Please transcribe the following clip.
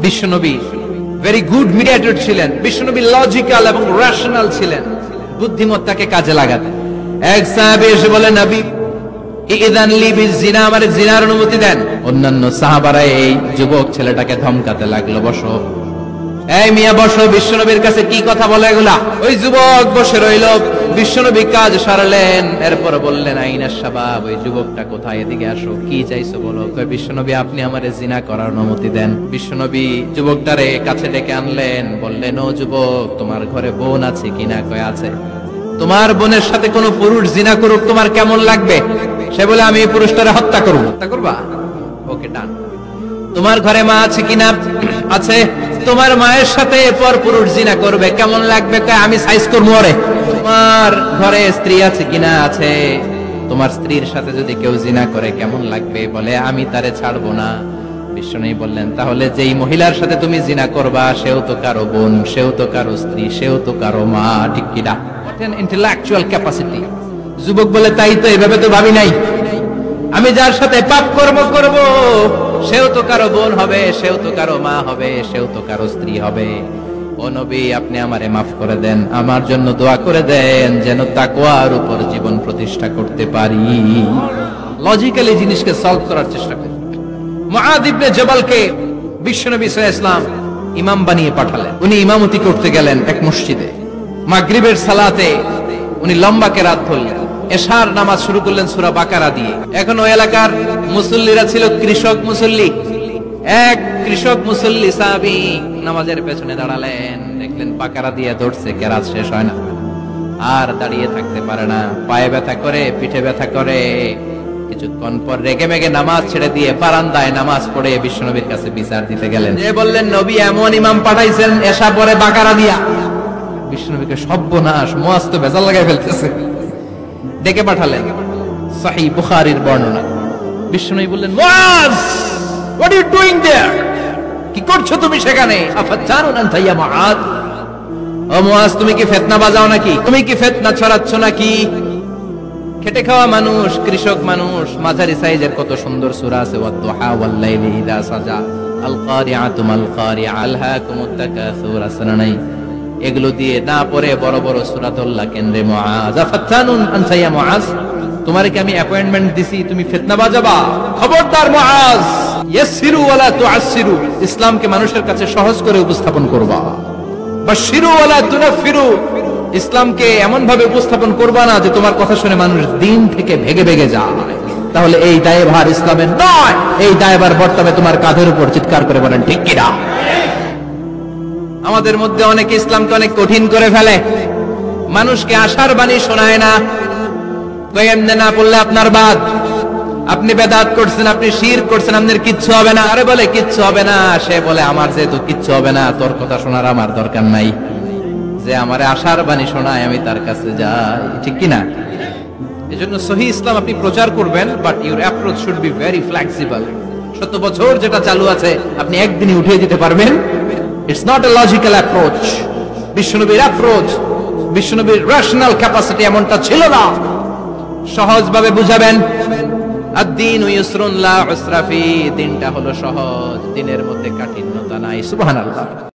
বিশ্বনবী very good mediator ছিলেন, বিশ্বনবী লজিক্যাল এবং রেশনাল ছিলেন, বুদ্ধিমত্তাকে কাজে লাগাতেন। এক সাহাবী এসে বলে, নবী ইযান লি বিজিনা, আমারে জিনার অনুমতি দেন। অন্যান্য সাহাবারা এই যুবক ছেলেটাকে ধমকাতে লাগলো, বসো, এই মিয়া বসো, বিশ্বনবীর কাছে কি কথা বলে এগুলা। ওই যুবক বসে রইল, বিশ্বনবী কাজ সারলেন, এরপর বললেন, আইনা শাবাব, ওই যুবকটা কোথায়, এদিকে আসো, কি চাইছো বলো। কয়, বিশ্বনবী আপনি আমারে জিনা করার অনুমতি দেন। বিশ্বনবী যুবকটারে কাছে ডেকে আনলেন, বললেন, ও যুবক, তোমার ঘরে বোন আছে কিনা? কয়, আছে। তোমার বোনের সাথে কোন পুরুষ জিনা করুক, তোমার কেমন লাগবে? সে বলে, আমি এই পুরুষটারে হত্যা করব। হত্যা করবা? ওকে, ডান। তোমার ঘরে মা আছে কিনা? আছে। তোমার মায়ের সাথে পর পুরুষ জিনা করবে, কেমন লাগবে? আমি সাইজ করবো ওরে। তোমার ঘরে স্ত্রী আছে কিনা? আছে। তোমার স্ত্রীর সাথে যদি কেউ জিনা করে কেমন লাগবে? বলে, আমি তারে ছাড়বো না। বিশ্বনবী বললেন, তাহলে যেই মহিলার সাথে তুমি জিনা করবা সেও তো কারো বোন, সেও তো কারো স্ত্রী, সেও তো কারো মা, ঠিক কিনা? Intellectual capacity. যুবক বলে, তাই তো, এভাবে তো ভাবি নাই। আমি যার সাথে পাপ কর্ম করব সেও তো কারো বোন হবে, সেও তো কারো মা হবে, সেও তো কারো স্ত্রী হবে। ও নবী, আপনি আমারে মাফ করে দেন, আমার জন্য দোয়া করে দেন যেন তাকওয়ার উপর জীবন প্রতিষ্ঠা করতে পারি। লজিক্যালি জিনিসকে সলভ করার চেষ্টা করুন। মুআয ইবনে জাবালকে বিশ্বনবী সাল্লাল্লাহু আলাইহি ওয়াসাল্লাম ইমাম বানিয়ে পাঠালেন। উনি ইমামতি করতে গেলেন এক মসজিদে। মাগরিবের সালাতে উনি লম্বা কেরাত ধরলেন। এশার নামাজ শুরু করলেন সূরা বাকারা দিয়ে। এখন ওই এলাকার মুসল্লিরা ছিল কৃষক মুসল্লি। এক কৃষক মুসল্লি সাহাবী নামাজের পেছনে দাঁড়ালেন, দেখলেন বাকারা দিয়ে ধরছে, কেরাত শেষ হয় না, আর দাঁড়িয়ে থাকতে পারে না, পায়ে ব্যথা করে, পিঠে ব্যথা করে। কিছুক্ষণ পর রেগে মেগে নামাজ ছেড়ে দিয়ে বারান্দায় নামাজ পড়ে বিশ্বনবীর কাছে বিচার দিতে গেলেন। যে বললেন, নবী এমন ইমাম পাঠাইছেন এশা পরে বাকারা দিয়া। বিশ্বনবীকে সর্বনাশ, মুআয তো ভেজাল লাগাই ফেলতেছে। ডেকে পাঠালেন, সহিহ বুখারীর বর্ণনা। বিশ্বনবী বললেন, মুআয, what are you doing there? কি করছো তুমি সেখানে? আফাতানুন আনতা ইয়া মুআয, ও মুআয, তুমি কি ফিতনা বাজাও নাকি? তুমি কি ফিতনা ছড়াচ্ছ নাকি? খেটে খাওয়া মানুষ, কৃষক মানুষ, মাঝারি সাইজের কত সুন্দর সূরা আছে, ওয়াদ-দুহা ওয়াল-লাইলি ইযা সাজা, আল-কারিআতু মাল-কারিআ, আলহাকুমুত তাকাসুর, আসনা নাই, এগুলো দিয়ে না পড়ে বড় বড় সূরাতুল্লাহ কেন্দ্রে মুআয, আফাতানুন আনতা ইয়া মুআয, তোমারে কি আমি অ্যাপয়েন্টমেন্ট দিছি তুমি ফিতনা বাজাবা? খবরদার মুআয, ইয়াসসিরু ওয়ালা তুআসসিরু, ইসলামকে মানুষের কাছে সহজ করে উপস্থাপন করবা। বাশশিরু ওয়ালা তুনাফিরু, ইসলামকে এমন ভাবে উপস্থাপন করবা না যে তোমার কথা শুনে মানুষ দিন থেকে ভেগে ভেগে যায়। তাহলে এই দায়ভার ইসলামের নয়, এই দায়ভার বর্তমানে তোমার কাঁধের উপর। চিৎকার করে বলেন ঠিক কিনা? আমাদের মধ্যে অনেকে ইসলামকে অনেক কঠিন করে ফেলে, মানুষকে আশার বাণী শোনায় না। এমনি না পড়লে আপনার বাদ, আপনি বেদাত করছেন, আপনি শিরক করছেন, আপনার কিচ্ছু হবে না। আরে বলে কিচ্ছু হবে না, সে বলে আমার যেহেতু কিচ্ছু হবে না, তোর কথা শোনার আমার দরকার নাই। যে আমারে আশার বাণী শোনায় আমি তার কাছে যাই, ঠিক কিনা? এজন্য সহিহ ইসলাম আপনি প্রচার করবেন, but your approach should be very flexible. 70 বছর যেটা চালু আছে আপনি একদিনই উঠিয়ে দিতে পারবেন? It's not a logical approach. বিশ্বনবীর অ্যাপ্রোচ, বিশ্বনবীর রেশনাল ক্যাপাসিটি এমনটা ছিল না। সহজভাবে বুঝাবেন। আদ-দীনু ইউসরুন লা উসরা ফি, দিনটা হলো সহজ, দিনের মধ্যে কাঠিন্যতা নাই। সুবহানাল্লাহ।